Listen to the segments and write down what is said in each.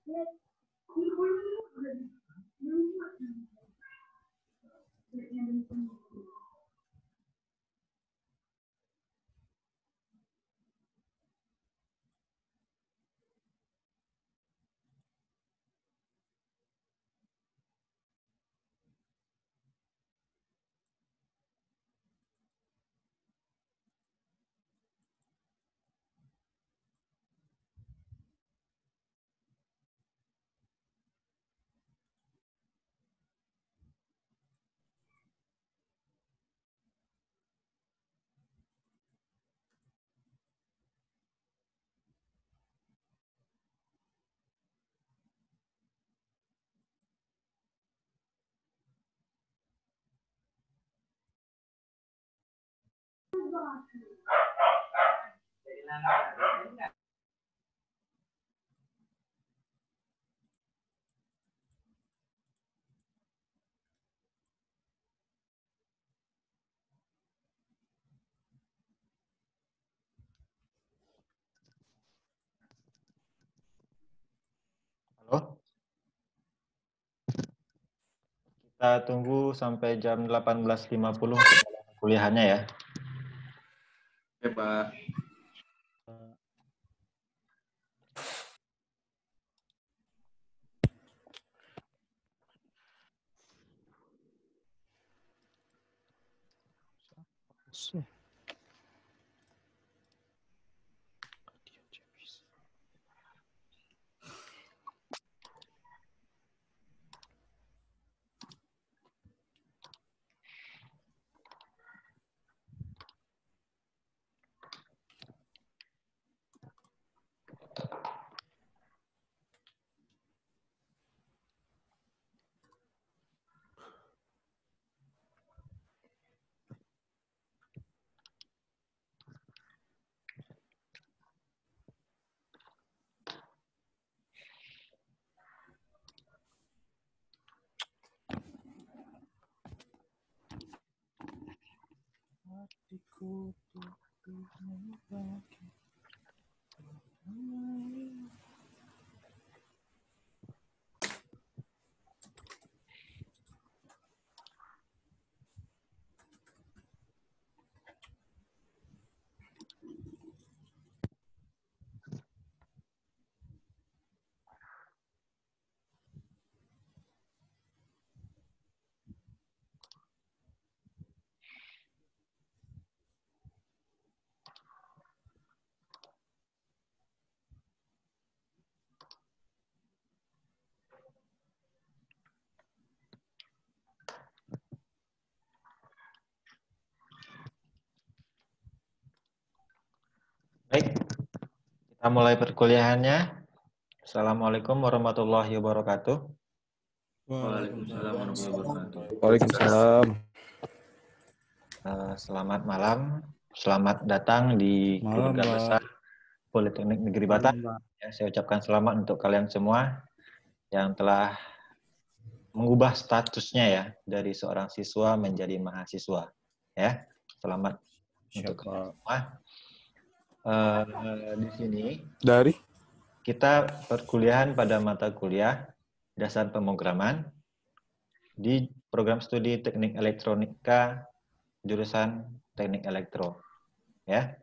Halo? Kita tunggu sampai jam 18.50 untuk kuliahannya ya. Oke, Pak. Baik, kita mulai perkuliahannya. Assalamualaikum warahmatullahi wabarakatuh. Waalaikumsalam warahmatullahi wabarakatuh. Waalaikumsalam. Selamat malam, selamat datang di Malam, Keluarga Pak. Besar Politeknik Negeri Batam. Ya, saya ucapkan selamat untuk kalian semua yang telah mengubah statusnya ya dari seorang siswa menjadi mahasiswa. Ya, selamat untuk kalian semua. Di sini Dari? kita perkuliahan pada mata kuliah dasar pemrograman di program studi Teknik Elektronika jurusan Teknik Elektro. Ya.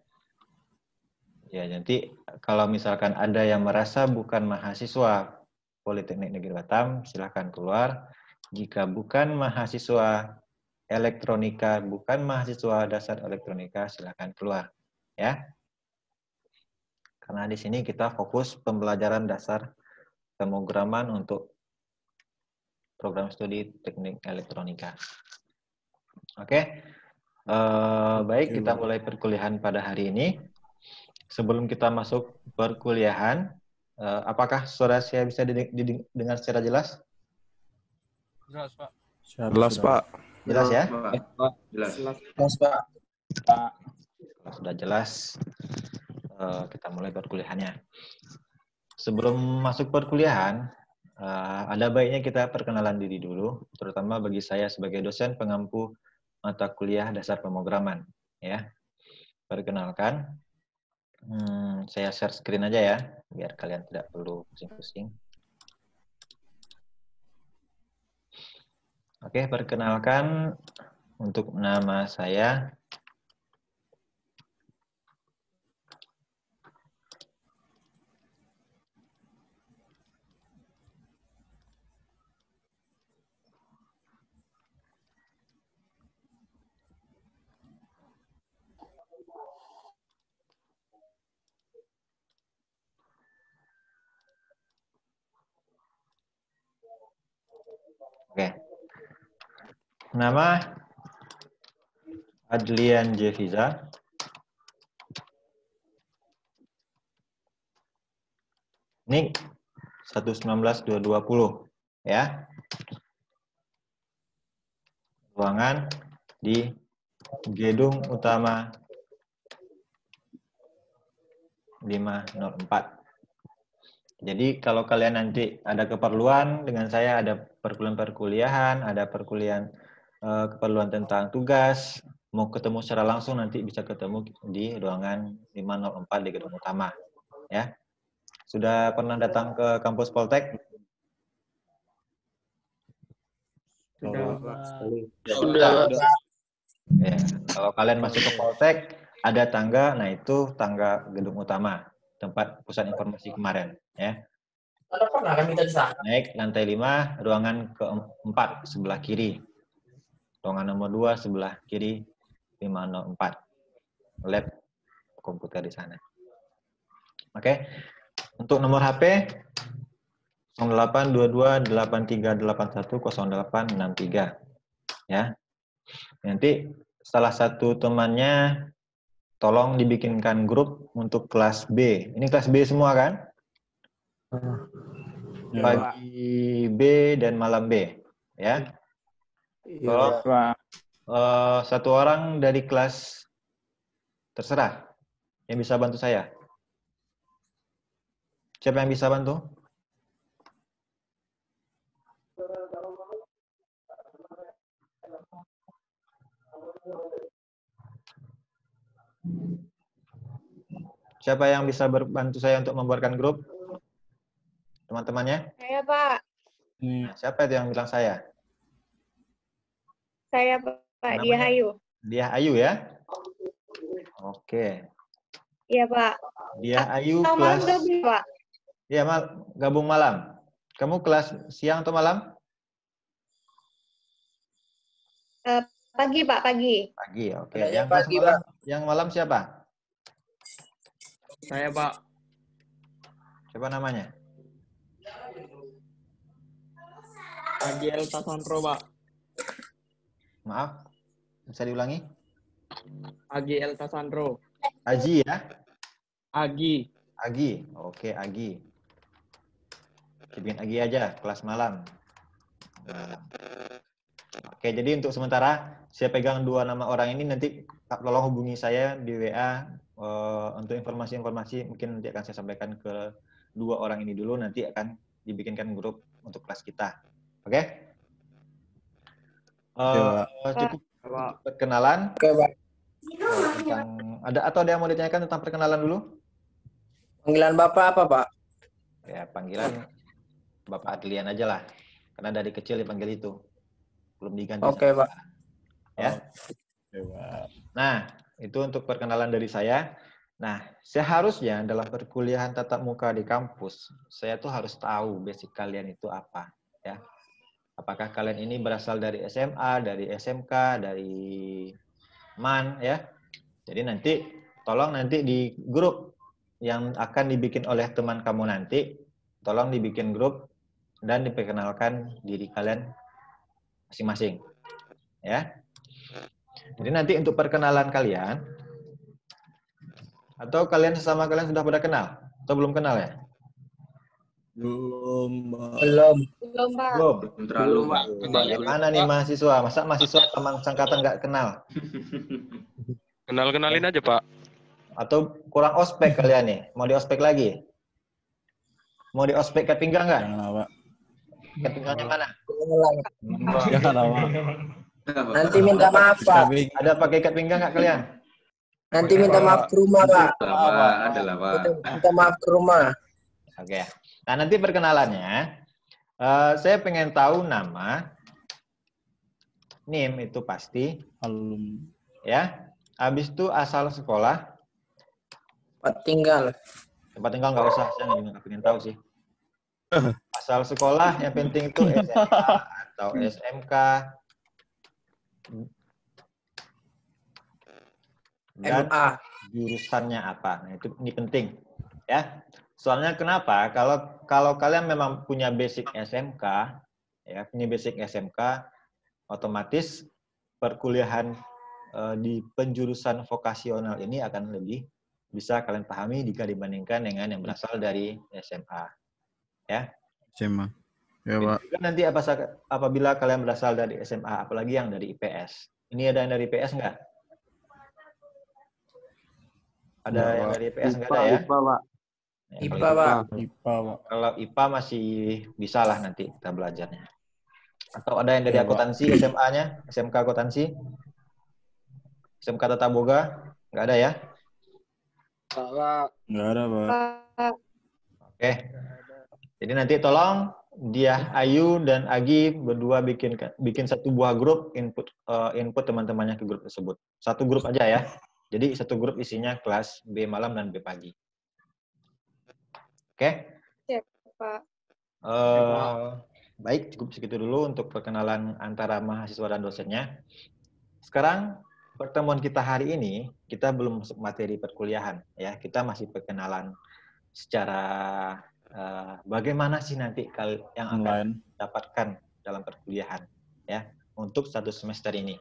Ya, nanti kalau misalkan ada yang merasa bukan mahasiswa Politeknik Negeri Batam, silahkan keluar. Jika bukan mahasiswa elektronika, bukan mahasiswa dasar elektronika, silahkan keluar. Ya. Karena di sini kita fokus pembelajaran dasar pemrograman untuk program studi Teknik Elektronika. Oke. Baik, kita mulai perkuliahan pada hari ini. Sebelum kita masuk perkuliahan, apakah suara saya bisa didengar secara jelas? Jelas, Pak. Jelas, Pak. Jelas ya? Pak. Jelas. Jelas, Pak. Kalau sudah jelas, kita mulai perkuliahannya. Sebelum masuk perkuliahan, ada baiknya kita perkenalan diri dulu, terutama bagi saya sebagai dosen pengampu mata kuliah dasar pemrograman. Ya, perkenalkan, saya share screen aja ya, biar kalian tidak perlu pusing-pusing. Oke, perkenalkan untuk nama saya. Oke. Nama Adlian Jefiza. Nik 119220 ya. Ruangan di gedung utama 504. Jadi kalau kalian nanti ada keperluan dengan saya, ada perkuliahan, ada keperluan tentang tugas, mau ketemu secara langsung nanti bisa ketemu di ruangan 504 di gedung utama. Ya. Sudah pernah datang ke kampus Poltek? Sudah. Ya. Kalau kalian masuk ke Poltek, ada tangga, nah itu tangga gedung utama, tempat pusat informasi kemarin. Ya. Naik lantai 5, ruangan keempat sebelah kiri. Ruangan nomor 2 sebelah kiri 504. Lab komputer di sana. Oke. Untuk nomor HP 082283810863 ya. Nanti salah satu temannya tolong dibikinkan grup untuk kelas B. Ini kelas B semua kan? Pagi B dan malam B ya. Kalau satu orang dari kelas terserah yang bisa bantu saya. Siapa yang bisa bantu? Siapa yang bisa bantu saya untuk membuatkan grup? Teman-temannya? Saya, Pak. Nah, siapa itu yang bilang saya? Saya, Pak. Namanya? Dia Ayu. Dia Ayu ya? Oke. Iya, Pak. Dia Ayu Malam kelas... gabung, Pak. Iya, gabung malam. Kamu kelas siang atau malam? Pagi, Pak. Pagi. Pagi, oke. Adanya Yang kelas pagi, malam, Pak. yang malam siapa? Saya, Pak. Siapa namanya? Agi Elta Sandro, Pak. Maaf, bisa diulangi? Agi Elta Sandro. Aji ya? Agi. Agi, oke Agi. Bikin Agi aja, kelas malam. Nah. Oke, jadi untuk sementara saya pegang 2 nama orang ini, nanti tolong hubungi saya di WA untuk informasi-informasi mungkin nanti akan saya sampaikan ke 2 orang ini dulu, nanti akan dibikinkan grup untuk kelas kita. Oke? Cukup perkenalan. Oke, Pak. Ada yang mau ditanyakan tentang perkenalan dulu? Panggilan Bapak apa, Pak? Ya, panggilan Bapak Adlian aja lah. Karena dari kecil dipanggil itu. Belum diganti. Oke, Pak. Ya. Nah, itu untuk perkenalan dari saya. Nah, seharusnya dalam perkuliahan tatap muka di kampus, saya tuh harus tahu basic kalian itu apa, ya. Apakah kalian ini berasal dari SMA, dari SMK, dari MAN, ya. Jadi nanti, tolong nanti di grup yang akan dibikin oleh teman kamu nanti, tolong dibikin grup dan diperkenalkan diri kalian masing-masing. Ya. Jadi nanti untuk perkenalan kalian, atau kalian sesama kalian sudah pada kenal? Atau belum kenal ya? Belum. Belum, Pak. Belum. Terlalu, Pak. Bagaimana nih mahasiswa? Masa mahasiswa teman sangkatan nggak kenal? Kenalin aja, Pak. Atau kurang ospek kalian nih? Mau di ospek lagi? Mau di ospek ikat pinggang nggak? Jangan apa. Ikat pinggangnya mana? Jangan apa. Nanti minta maaf, Pak. Ada pakai ikat pinggang nggak kalian? Nanti minta maaf ke rumah, Pak. Adalah, Pak. Minta maaf ke rumah. Oke. Nah, nanti perkenalannya, saya pengen tahu nama NIM itu pasti, Alum. ya. Habis itu asal sekolah, Tempat tinggal. tempat tinggal nggak usah, saya nggak pengen tahu sih. Asal sekolah, yang penting itu SMA atau SMK. Dan MA. jurusannya apa. Nah, ini penting, ya. Soalnya kenapa? Kalau kalian memang punya basic SMK, ya, punya basic SMK, otomatis perkuliahan di penjurusan vokasional ini akan lebih bisa kalian pahami jika dibandingkan dengan yang berasal dari SMA, ya. SMA. Ya, Pak. Juga nanti apabila kalian berasal dari SMA, apalagi yang dari IPS. Ini ada yang dari IPS nggak? Ada Nggak, yang Pak. dari IPS nggak ada ya? IPA, Pak. Ya, IPA, kalau Pak. IPA, Pak. Kalau IPA masih bisa lah nanti kita belajarnya. Atau ada yang dari Ya, Pak. akuntansi, SMA-nya, SMK akuntansi, SMK Tata Boga, nggak ada ya? Nggak ada, Pak. Pak. Oke. Jadi nanti tolong dia, Ayu dan Agi berdua bikin satu buah grup, input teman-temannya ke grup tersebut. Satu grup aja ya. Jadi satu grup isinya kelas B malam dan B pagi. Oke? Siap, Pak. Baik, cukup segitu dulu untuk perkenalan antara mahasiswa dan dosennya. Sekarang pertemuan kita hari ini, kita belum masuk materi perkuliahan, ya. Kita masih perkenalan secara bagaimana sih nanti yang akan dapatkan dalam perkuliahan, ya, untuk 1 semester ini,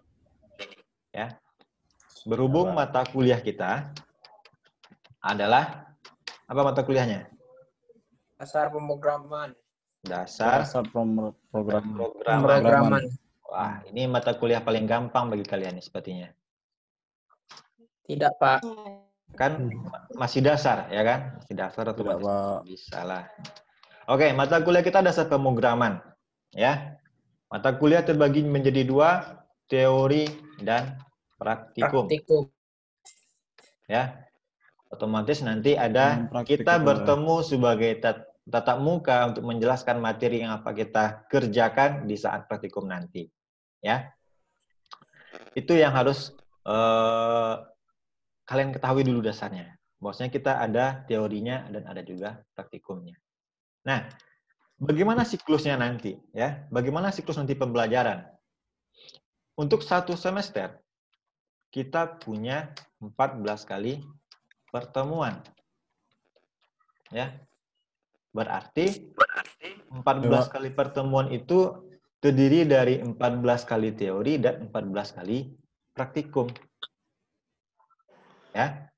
ya. Berhubung mata kuliah kita adalah apa mata kuliahnya? Dasar pemrograman. Dasar Pemrograman. Wah, ini mata kuliah paling gampang bagi kalian nih sepertinya. Tidak, Pak. Kan masih dasar, ya kan? Masih dasar atau Tidak, Pak. bisa lah. Oke, mata kuliah kita dasar pemrograman, ya. Mata kuliah terbagi menjadi 2, teori dan praktikum. Ya. Otomatis nanti ada kita bertemu sebagai tatap muka untuk menjelaskan materi yang apa kita kerjakan di saat praktikum nanti. Ya. Itu yang harus kalian ketahui dulu dasarnya. Bahwasanya kita ada teorinya dan ada juga praktikumnya. Nah, bagaimana siklusnya nanti? Ya, bagaimana siklus nanti pembelajaran? Untuk 1 semester, kita punya 14 kali pertemuan. Ya. Berarti 14 kali pertemuan itu terdiri dari 14 kali teori dan 14 kali praktikum. Ya.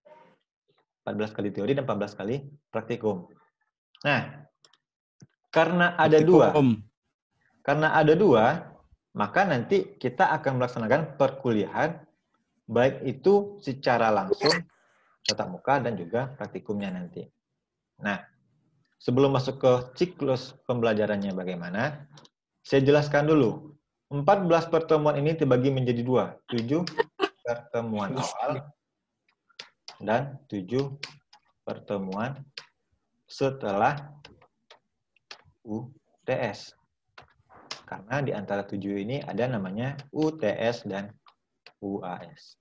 14 kali teori dan 14 kali praktikum. Nah, karena ada dua, maka nanti kita akan melaksanakan perkuliahan baik itu secara langsung tatap muka dan juga praktikumnya nanti. Nah, sebelum masuk ke siklus pembelajarannya bagaimana, saya jelaskan dulu. 14 pertemuan ini terbagi menjadi 2, 7 pertemuan awal dan 7 pertemuan setelah UTS. Karena di antara 7 ini ada namanya UTS dan UAS.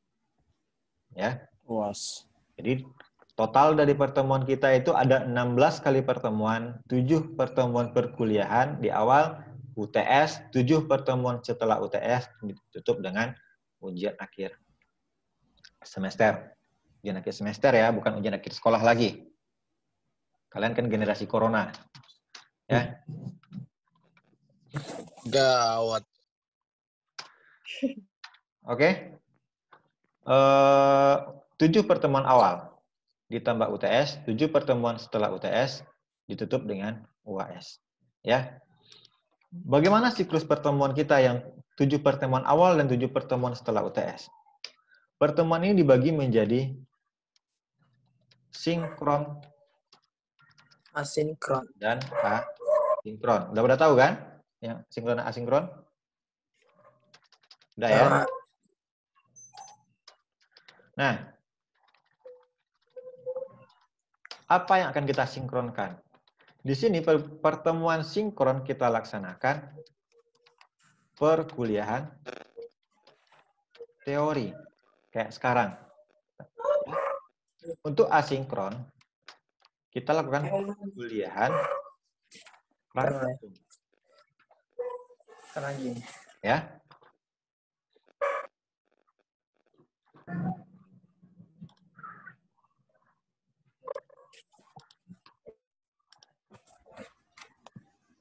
Ya. UAS. Jadi total dari pertemuan kita itu ada 16 kali pertemuan, 7 pertemuan perkuliahan di awal UTS, 7 pertemuan setelah UTS, ditutup dengan ujian akhir semester. Ujian akhir semester ya, bukan ujian akhir sekolah lagi. Kalian kan generasi corona. Ya. Gawat. Oke. 7 pertemuan awal ditambah UTS, 7 pertemuan setelah UTS ditutup dengan UAS. Ya. Bagaimana siklus pertemuan kita yang 7 pertemuan awal dan 7 pertemuan setelah UTS? Pertemuan ini dibagi menjadi sinkron, asinkron, dan asinkron. Udah pada tahu kan? Yang sinkron dan asinkron? Udah ya? Nah, apa yang akan kita sinkronkan? Di sini pertemuan sinkron kita laksanakan perkuliahan teori kayak sekarang. Untuk asinkron, kita lakukan perkuliahan praktikum. Ya.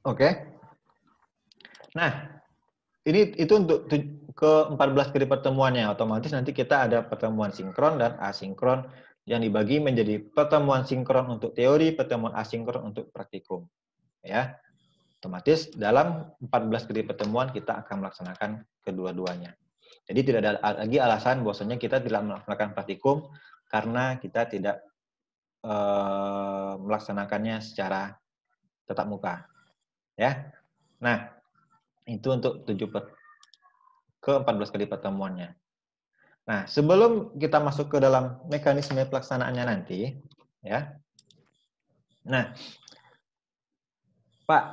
Oke. Nah, itu untuk ke-14 kali pertemuannya. Otomatis nanti kita ada pertemuan sinkron dan asinkron yang dibagi menjadi pertemuan sinkron untuk teori, pertemuan asinkron untuk praktikum. Ya. Otomatis dalam 14 kali pertemuan kita akan melaksanakan kedua-duanya. Jadi tidak ada lagi alasan bahwasanya kita tidak melaksanakan praktikum karena kita tidak melaksanakannya secara tatap muka. Ya. Nah, itu untuk ke-14 kali pertemuannya. Nah, sebelum kita masuk ke dalam mekanisme pelaksanaannya nanti, ya. Nah, Pak,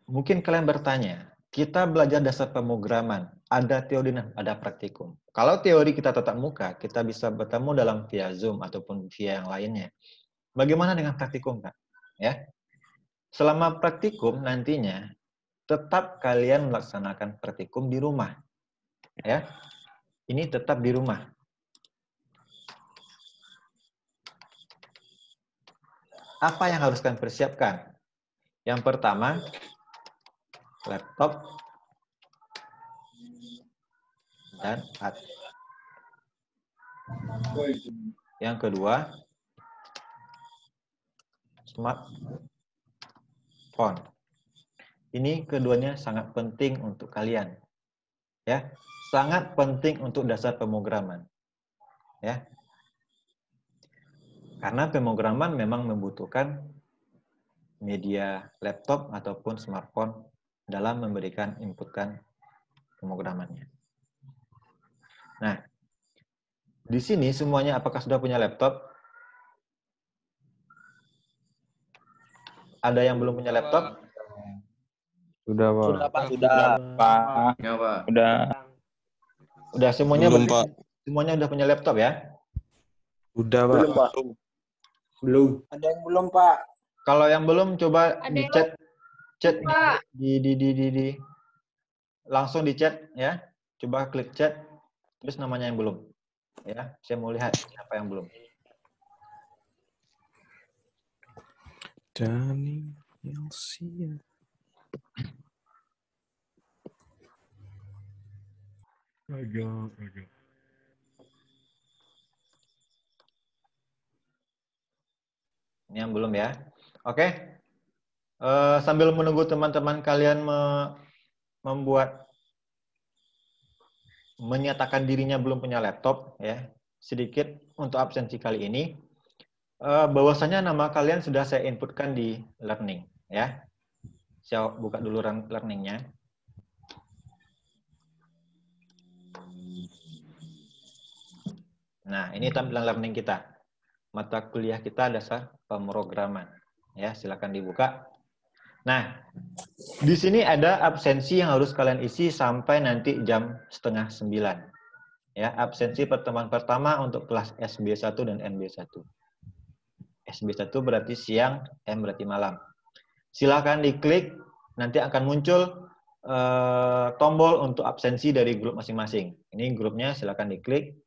mungkin kalian bertanya, kita belajar dasar pemrograman, ada teori dan ada praktikum. Kalau teori kita tatap muka, kita bisa bertemu dalam via Zoom ataupun via yang lainnya. Bagaimana dengan praktikum, Pak? Ya. Selama praktikum nantinya tetap kalian melaksanakan praktikum di rumah. Ya. Ini tetap di rumah. Apa yang harus kalian persiapkan? Yang pertama, laptop dan pad. Yang kedua, smartphone. Ini keduanya sangat penting untuk kalian. Ya, sangat penting untuk dasar pemrograman. Ya. Karena pemrograman memang membutuhkan media laptop ataupun smartphone dalam memberikan inputkan pemrogramannya. Nah, di sini semuanya apakah sudah punya laptop? Ada yang belum punya laptop? Sudah, Pak. Sudah, Pak. Sudah, Pak. Ya, Pak. Udah. Udah semuanya Belum, Pak. semuanya udah punya laptop ya? Udah, Pak. Belum, Pak. Belum. Ada yang belum, Pak. Kalau yang belum coba Ada di yang chat Pak. di langsung di chat ya. Coba klik chat terus namanya yang belum. Ya, saya mau lihat siapa yang belum. Dani Yelsia. Ini yang belum ya. Oke. Sambil menunggu teman-teman kalian menyatakan dirinya belum punya laptop ya. Sedikit untuk absensi kali ini. Bahwasanya nama kalian sudah saya inputkan di learning ya. Saya buka dulu learningnya. Nah, ini tampilan learning kita. Mata kuliah kita dasar pemrograman. Ya, silakan dibuka. Nah, di sini ada absensi yang harus kalian isi sampai nanti jam 8:30. Ya, absensi pertemuan pertama untuk kelas SB1 dan NB1. SB1 berarti siang, M berarti malam. Silakan diklik, nanti akan muncul tombol untuk absensi dari grup masing-masing. Ini grupnya, silakan diklik.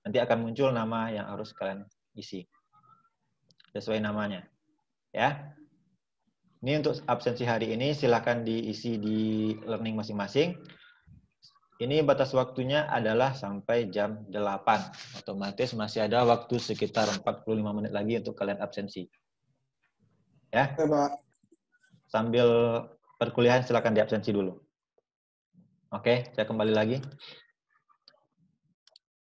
Nanti akan muncul nama yang harus kalian isi. Sesuai namanya. Ya. Ini untuk absensi hari ini, silakan diisi di learning masing-masing. Ini batas waktunya adalah sampai jam 8. Otomatis masih ada waktu sekitar 45 menit lagi untuk kalian absensi. Ya. Oke, Pak. Sambil perkuliahan silakan diabsensi dulu. Oke, saya kembali lagi.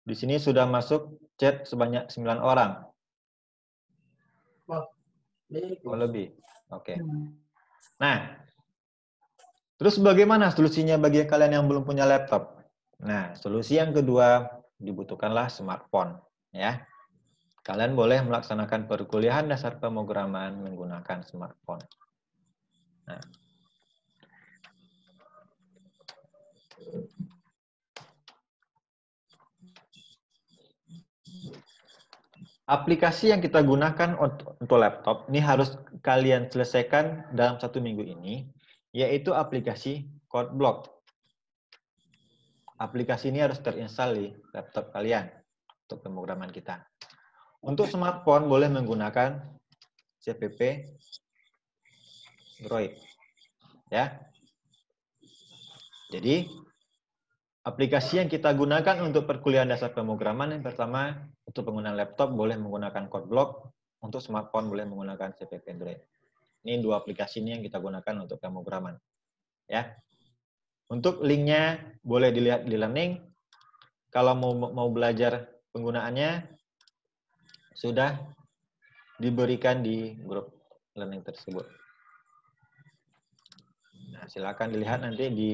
Di sini sudah masuk chat sebanyak 9 orang. Oh, lebih. Oke. Nah, terus bagaimana solusinya bagi kalian yang belum punya laptop? Nah, solusi yang kedua dibutuhkanlah smartphone, ya. Kalian boleh melaksanakan perkuliahan dasar pemrograman menggunakan smartphone. Nah. aplikasi yang kita gunakan untuk laptop ini harus kalian selesaikan dalam 1 minggu ini, yaitu aplikasi CodeBlock. Aplikasi ini harus terinstall di laptop kalian untuk pemrograman kita. Untuk smartphone boleh menggunakan CPP Droid. Ya. Jadi aplikasi yang kita gunakan untuk perkuliahan dasar pemrograman yang pertama untuk penggunaan laptop boleh menggunakan CodeBlock, untuk smartphone boleh menggunakan CPP Android. Ini 2 aplikasi ini yang kita gunakan untuk pemrograman. Ya. Untuk linknya boleh dilihat di learning. Kalau mau belajar penggunaannya sudah diberikan di grup learning tersebut. Nah, silakan dilihat nanti di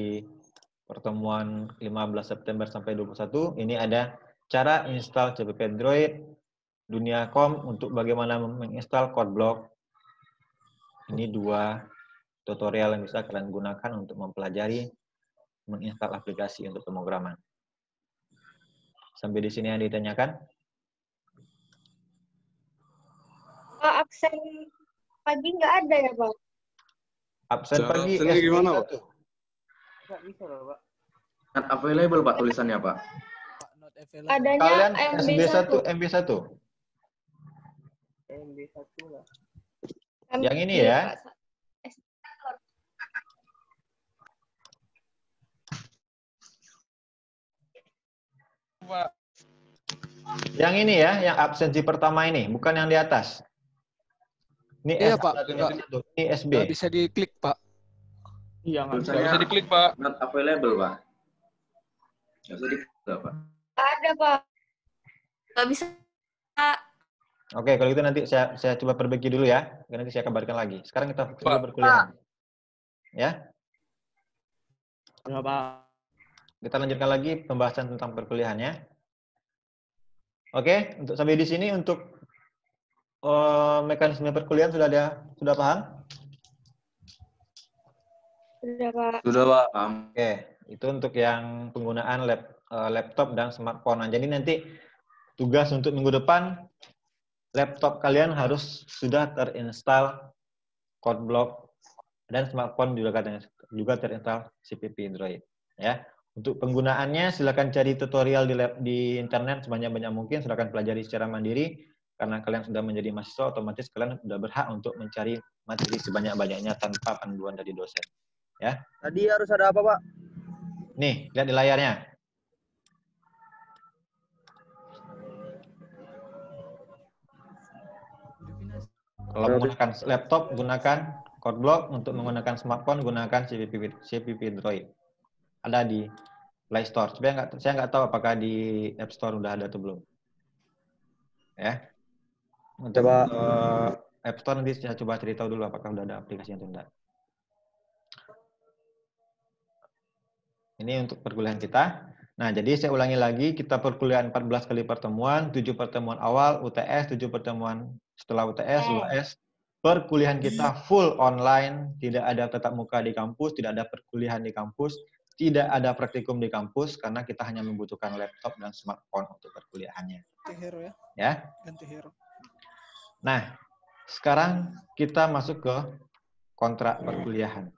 pertemuan 15 September sampai 21. Ini ada cara install CPP Android, Dunia.com untuk bagaimana menginstal CodeBlock. Ini 2 tutorial yang bisa kalian gunakan untuk mempelajari menginstal aplikasi untuk pemrograman. Sampai di sini yang ditanyakan? Pak, absen pagi nggak ada ya, Pak? Absen Cara pagi absennya SB1. gimana, Pak? Nggak bisa loh, Pak. Not available, Pak, tulisannya, Pak. Adanya Kalian MB1. MB1. MB1 lah. Yang ini ya. Yang ini ya, yang absensi pertama ini, bukan yang di atas. Ini Iya, S1, Pak. ini SB. Nggak bisa diklik, Pak. Iya, nggak bisa. Tulisannya Bisa diklik, Pak. not available, Pak. Nggak bisa diklik, Pak. Ada, Pak. Nggak bisa. Oke, kalau gitu nanti saya coba perbaiki dulu ya. Nanti saya kabarkan lagi. Sekarang kita coba perkuliahan. Ya. Ya, Pak. Kita lanjutkan lagi pembahasan tentang perkuliahannya. Oke, untuk sampai di sini untuk mekanisme perkuliahan sudah paham? Sudah, Pak. Sudah, Pak. Oke, itu untuk yang penggunaan laptop dan smartphone. Nah, jadi nanti tugas untuk minggu depan laptop kalian harus sudah terinstall CodeBlock dan smartphone juga terinstall CPP Android. Ya, untuk penggunaannya silakan cari tutorial di internet sebanyak-banyak mungkin. Silakan pelajari secara mandiri karena kalian sudah menjadi mahasiswa, otomatis kalian sudah berhak untuk mencari materi sebanyak-banyaknya tanpa panduan dari dosen. Ya. Tadi harus ada apa, Pak? Nih, lihat di layarnya. Kalau menggunakan laptop, gunakan CodeBlock. Untuk menggunakan smartphone, gunakan CPP Android. Ada di Play Store. Saya nggak tahu apakah di App Store udah ada atau belum. Ya. Untuk App Store nanti saya coba cerita dulu apakah udah ada aplikasinya atau enggak. Ini untuk perkuliahan kita. Nah, jadi saya ulangi lagi, kita perkuliahan 14 kali pertemuan, 7 pertemuan awal, UTS, 7 pertemuan setelah UTS, UAS. Perkuliahan kita full online, tidak ada tatap muka di kampus, tidak ada perkuliahan di kampus, tidak ada praktikum di kampus, karena kita hanya membutuhkan laptop dan smartphone untuk perkuliahannya. Ganti hero ya. Ya. Ganti hero. Nah, sekarang kita masuk ke kontrak perkuliahan.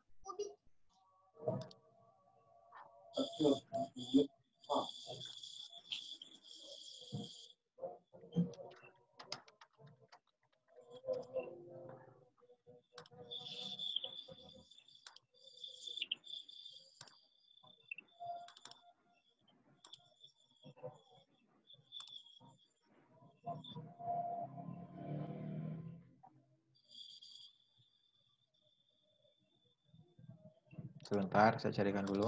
Sebentar, saya carikan dulu.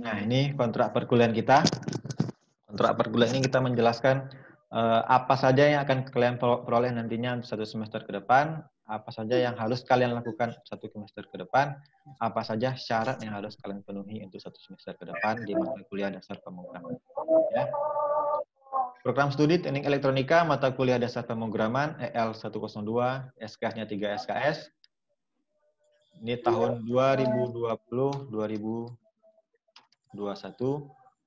Nah, ini kontrak perkuliahan kita. Kontrak perkuliahan ini kita menjelaskan apa saja yang akan kalian peroleh nantinya untuk 1 semester ke depan. apa saja yang harus kalian lakukan satu semester ke depan, apa saja syarat yang harus kalian penuhi untuk satu semester ke depan di mata kuliah dasar pemrograman. Ya. Program studi teknik elektronika, mata kuliah dasar pemrograman, EL 102, SKS-nya 3 SKS. Ini tahun 2020-2021.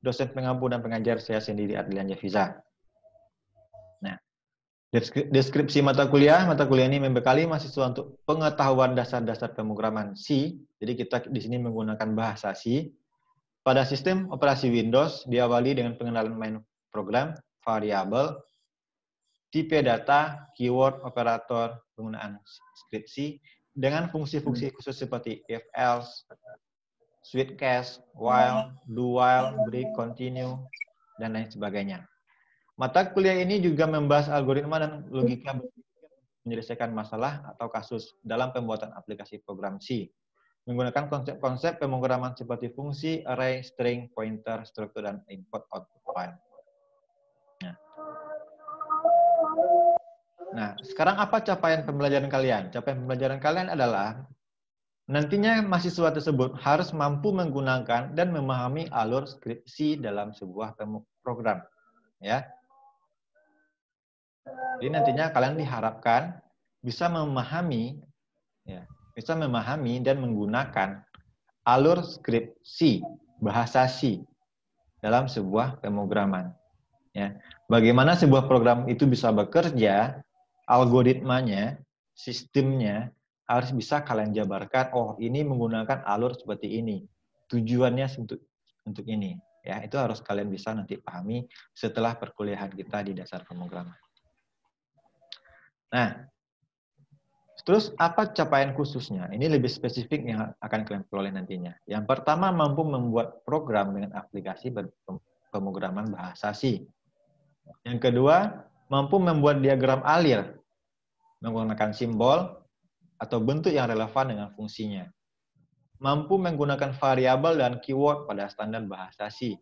Dosen pengampu dan pengajar saya sendiri, Adlian Jafiza. Nah, deskripsi mata kuliah ini membekali mahasiswa untuk pengetahuan dasar-dasar pemrograman C. Jadi kita di sini menggunakan bahasa C. Pada sistem operasi Windows diawali dengan pengenalan main program, variabel, tipe data, keyword, operator, penggunaan skripsi dengan fungsi-fungsi khusus seperti if else, switch case, while, do while, break, continue, dan lain sebagainya. Mata kuliah ini juga membahas algoritma dan logika menyelesaikan masalah atau kasus dalam pembuatan aplikasi program C. Menggunakan konsep-konsep pemrograman seperti fungsi, array, string, pointer, struktur, dan input-output file. Nah, sekarang apa capaian pembelajaran kalian? Capaian pembelajaran kalian adalah nantinya mahasiswa tersebut harus mampu menggunakan dan memahami alur skripsi dalam sebuah program. Ya. Jadi nantinya kalian diharapkan bisa memahami dan menggunakan alur skripsi bahasa C dalam sebuah pemrograman. Ya. Bagaimana sebuah program itu bisa bekerja, algoritmanya, sistemnya harus bisa kalian jabarkan. Oh, ini menggunakan alur seperti ini. Tujuannya untuk ini. Ya, itu harus kalian bisa nanti pahami setelah perkuliahan kita di dasar pemrograman. Nah, terus apa capaian khususnya? Ini lebih spesifik yang akan kalian peroleh nantinya. Yang pertama, mampu membuat program dengan aplikasi pemrograman bahasa C. Yang kedua, mampu membuat diagram alir menggunakan simbol atau bentuk yang relevan dengan fungsinya. Mampu menggunakan variabel dan keyword pada standar bahasa C.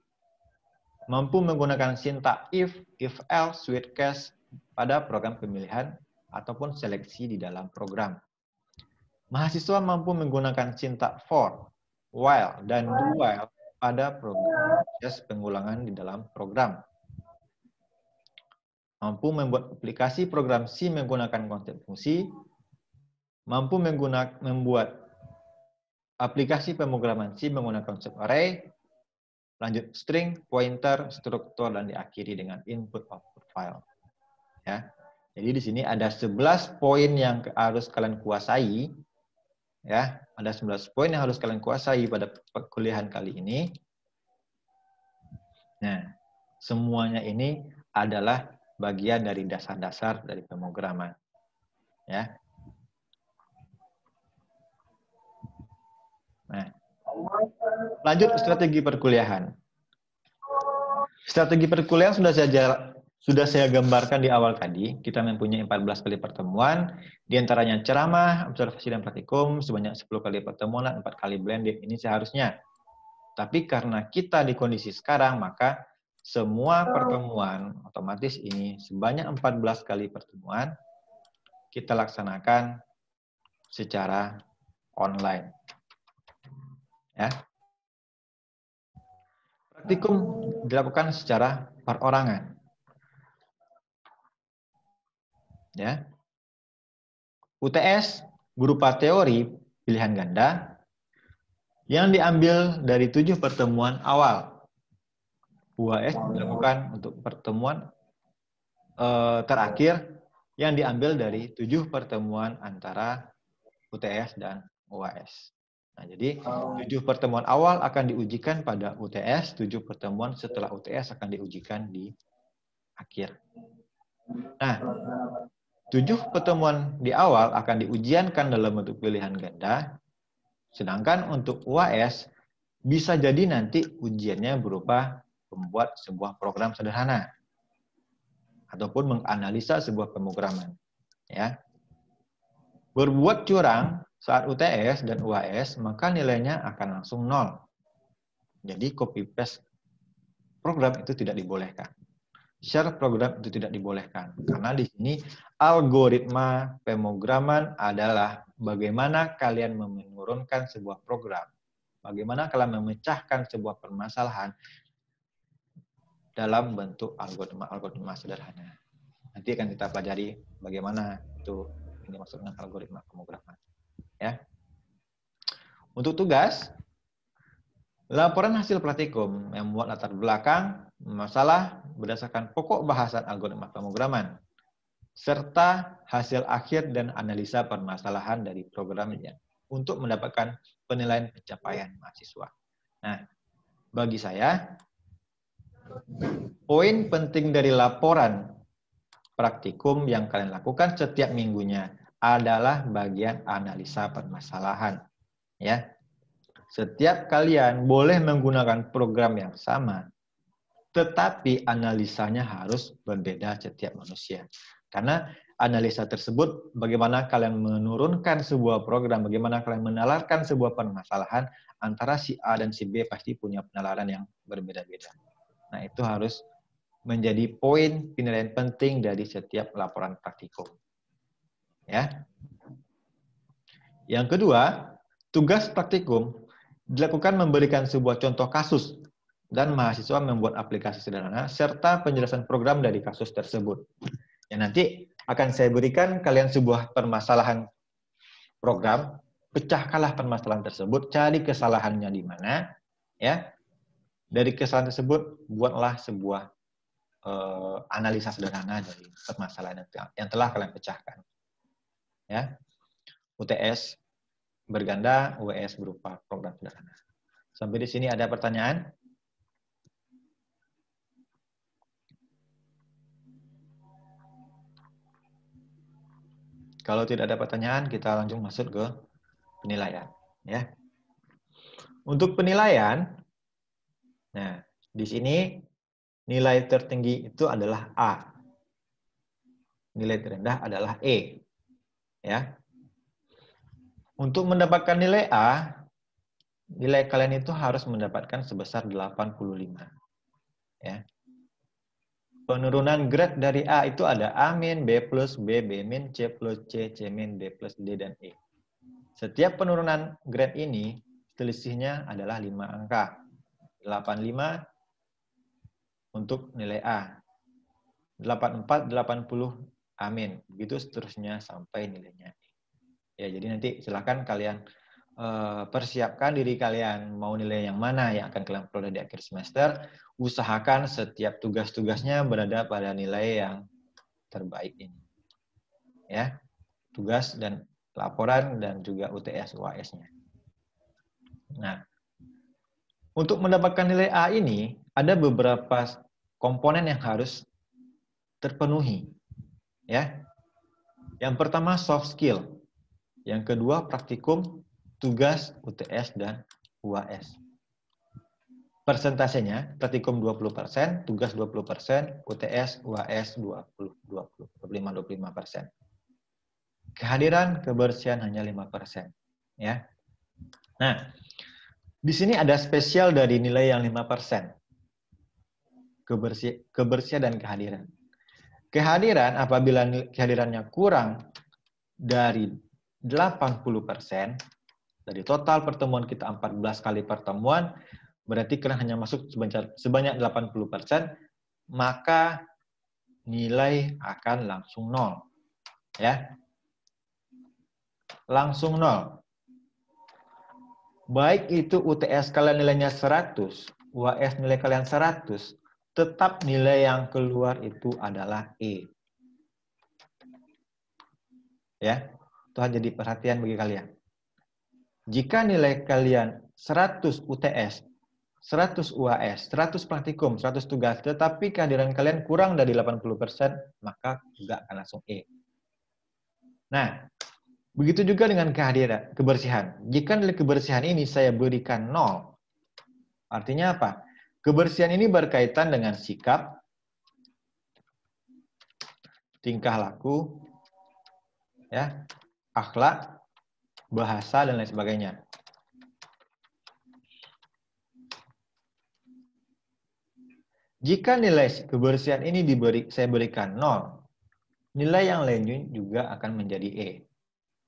Mampu menggunakan sintak if else, switch case pada program pemilihan ataupun seleksi di dalam program. Mahasiswa mampu menggunakan sintak for, while, dan do while pada proses pengulangan di dalam program. Mampu membuat aplikasi program C menggunakan konsep fungsi, mampu membuat aplikasi pemrograman C menggunakan konsep array, lanjut string, pointer, struktur, dan diakhiri dengan input-output file. Ya. Jadi di sini ada 11 poin yang harus kalian kuasai. Ya, ada 11 poin yang harus kalian kuasai pada perkuliahan kali ini. Nah, semuanya ini adalah bagian dari dasar-dasar dari pemrograman. Ya. Nah, lanjut strategi perkuliahan. Strategi perkuliahan sudah saya gambarkan di awal tadi. Kita mempunyai 14 kali pertemuan, di antaranya ceramah, observasi dan praktikum sebanyak 10 kali pertemuan dan 4 kali blended. Ini seharusnya. Tapi karena kita di kondisi sekarang, maka semua pertemuan otomatis ini sebanyak 14 kali pertemuan kita laksanakan secara online. Ya. Praktikum dilakukan secara perorangan. Ya. UTS berupa teori pilihan ganda yang diambil dari 7 pertemuan awal. UAS dilakukan untuk pertemuan terakhir yang diambil dari 7 pertemuan antara UTS dan UAS. Nah, jadi 7 pertemuan awal akan diujikan pada UTS, 7 pertemuan setelah UTS akan diujikan di akhir. Nah, 7 pertemuan di awal akan diujiankan dalam bentuk pilihan ganda, sedangkan untuk UAS bisa jadi nanti ujiannya berupa membuat sebuah program sederhana ataupun menganalisa sebuah pemrograman. Ya. Berbuat curang saat UTS dan UAS, maka nilainya akan langsung 0. Jadi copy paste program itu tidak dibolehkan. share program itu tidak dibolehkan. Karena di sini algoritma pemrograman adalah bagaimana kalian menurunkan sebuah program. Bagaimana kalian memecahkan sebuah permasalahan dalam bentuk algoritma sederhana. Nanti akan kita pelajari bagaimana itu ini maksud dengan algoritma pemrograman. Ya. Untuk tugas, laporan hasil praktikum yang membuat latar belakang masalah berdasarkan pokok bahasan algoritma pemrograman, serta hasil akhir dan analisa permasalahan dari programnya untuk mendapatkan penilaian pencapaian mahasiswa. Nah, bagi saya, poin penting dari laporan praktikum yang kalian lakukan setiap minggunya adalah bagian analisa permasalahan. Ya, setiap kalian boleh menggunakan program yang sama, tetapi analisanya harus berbeda setiap manusia. Karena analisa tersebut, bagaimana kalian menurunkan sebuah program, bagaimana kalian menalarkan sebuah permasalahan, antara si A dan si B pasti punya penalaran yang berbeda-beda. Nah, itu harus menjadi poin penilaian penting dari setiap laporan praktikum. Ya. Yang kedua, tugas praktikum dilakukan memberikan sebuah contoh kasus dan mahasiswa membuat aplikasi sederhana serta penjelasan program dari kasus tersebut. Ya, nanti akan saya berikan kalian sebuah permasalahan program, pecahkanlah permasalahan tersebut, cari kesalahannya di mana, ya. Dari kesalahan tersebut buatlah sebuah analisa sederhana dari permasalahan yang telah kalian pecahkan. Ya. UTS berganda, UAS berupa program sederhana. Sampai di sini ada pertanyaan? Kalau tidak ada pertanyaan, kita langsung masuk ke penilaian. Ya. Untuk penilaian, nah di sini nilai tertinggi itu adalah A. Nilai terendah adalah E. Ya. Untuk mendapatkan nilai A, nilai kalian itu harus mendapatkan sebesar 85. Ya. Penurunan grade dari A itu ada A min, B plus, B, B min, C plus, C, C min, D plus, D, dan E. Setiap penurunan grade ini, selisihnya adalah 5 angka. 85 untuk nilai A. 84, 80 A min. Begitu seterusnya sampai nilainya E. Ya, jadi nanti silakan kalian persiapkan diri kalian mau nilai yang mana yang akan kalian peroleh di akhir semester. Usahakan setiap tugas-tugasnya berada pada nilai yang terbaik ini. Ya, tugas dan laporan dan juga UTS UAS-nya. Nah, untuk mendapatkan nilai A ini ada beberapa komponen yang harus terpenuhi. Ya. Yang pertama soft skill. Yang kedua praktikum, tugas, UTS dan UAS. Persentasenya, praktikum 20%, tugas 20%, UTS, UAS 25%. Kehadiran, kebersihan hanya 5%. Ya. Nah, di sini ada spesial dari nilai yang 5%. Kebersihan dan kehadiran. Kehadiran, apabila kehadirannya kurang dari 80%, dari total pertemuan kita 14 kali pertemuan, berarti kalian hanya masuk sebanyak 80%, maka nilai akan langsung 0. Ya. Langsung 0. Baik itu UTS kalian nilainya 100, UAS nilai kalian 100, tetap nilai yang keluar itu adalah E. Ya. Itu jadi perhatian bagi kalian. Jika nilai kalian 100 UTS, 100 UAS, 100 praktikum, 100 tugas, tetapi kehadiran kalian kurang dari 80%, maka juga akan langsung E. Nah, begitu juga dengan kehadiran, kebersihan. Jika nilai kebersihan ini saya berikan 0, artinya apa? Kebersihan ini berkaitan dengan sikap, tingkah laku, ya, akhlak, bahasa, dan lain sebagainya. Jika nilai kebersihan ini saya berikan 0, nilai yang lainnya juga akan menjadi E.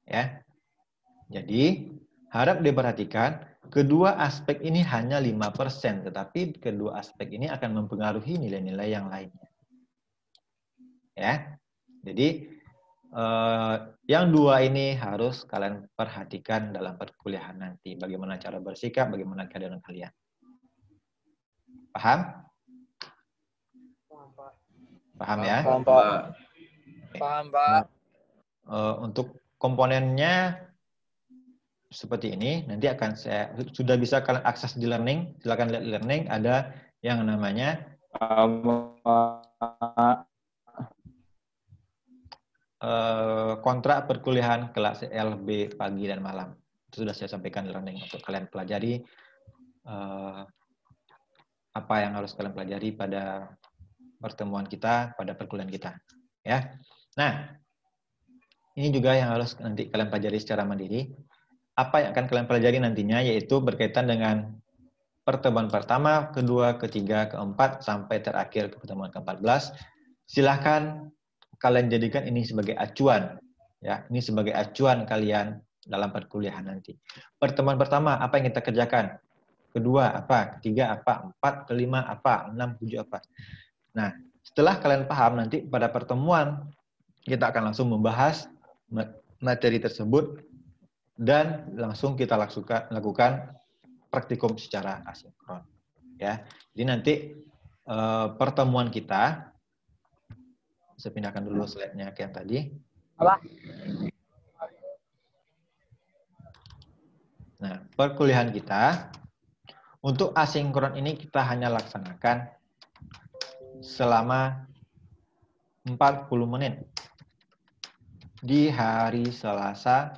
Ya. Jadi, harap diperhatikan, kedua aspek ini hanya 5%, tetapi kedua aspek ini akan mempengaruhi nilai-nilai yang lainnya. Ya. Jadi, yang dua ini harus kalian perhatikan dalam perkuliahan nanti. Bagaimana cara bersikap, bagaimana keadaan kalian. Paham? Paham ya? Paham, Pak. Paham, Pak. Untuk komponennya seperti ini, nanti akan saya sudah bisa kalian akses di learning. Silakan lihat learning, ada yang namanya kontrak perkuliahan kelas LB pagi dan malam. Itu sudah saya sampaikan di learning untuk kalian pelajari apa yang harus kalian pelajari pada pertemuan kita, pada perkuliahan kita. Ya. Nah, ini juga yang harus nanti kalian pelajari secara mandiri. Apa yang akan kalian pelajari nantinya yaitu berkaitan dengan pertemuan pertama, kedua, ketiga, keempat, sampai terakhir ke pertemuan ke-14. Silahkan kalian jadikan ini sebagai acuan. Ya, ini sebagai acuan kalian dalam perkuliahan nanti. Pertemuan pertama, apa yang kita kerjakan? Kedua, apa? Ketiga, apa? Empat, kelima, apa? 6, 7, apa? Nah, setelah kalian paham nanti pada pertemuan, kita akan langsung membahas materi tersebut dan langsung kita lakukan praktikum secara asinkron. Ya, jadi nanti pertemuan kita, saya pindahkan dulu slide-nya ke yang tadi. Apa? Nah, perkuliahan kita untuk asinkron ini kita hanya laksanakan selama 40 menit di hari Selasa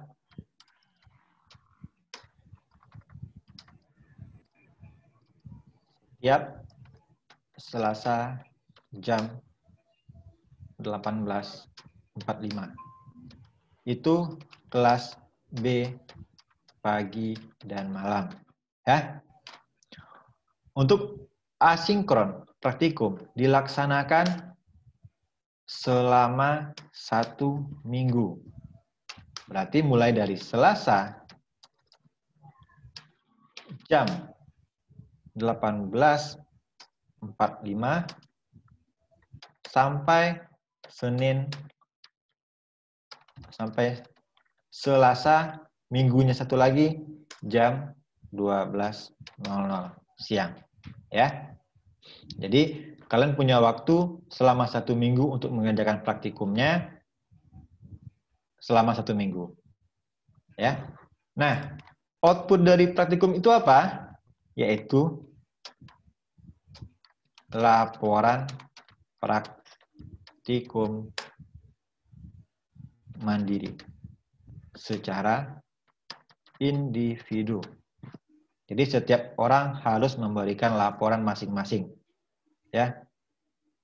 setiap Selasa jam 18.45. Itu kelas B pagi dan malam. Ya. Untuk asinkron praktikum dilaksanakan selama 1 minggu. Berarti mulai dari Selasa jam 18.45 sampai Senin sampai Selasa minggunya satu lagi jam 12.00 siang. Ya. Jadi kalian punya waktu selama 1 minggu untuk mengerjakan praktikumnya selama 1 minggu. Ya. Nah, output dari praktikum itu apa? Yaitu laporan praktikum mandiri secara individu. Jadi setiap orang harus memberikan laporan masing-masing. Ya,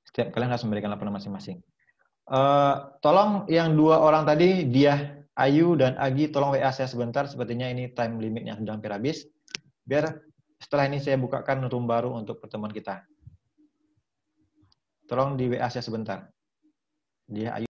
setiap kalian harus memberikan laporan masing-masing. Tolong yang 2 orang tadi, Diah, Ayu, dan Agi, tolong WA saya sebentar. Sepertinya ini time limitnya sudah hampir habis. Biar setelah ini saya bukakan room baru untuk pertemuan kita. Tolong di WA saya sebentar. Diah, Ayu.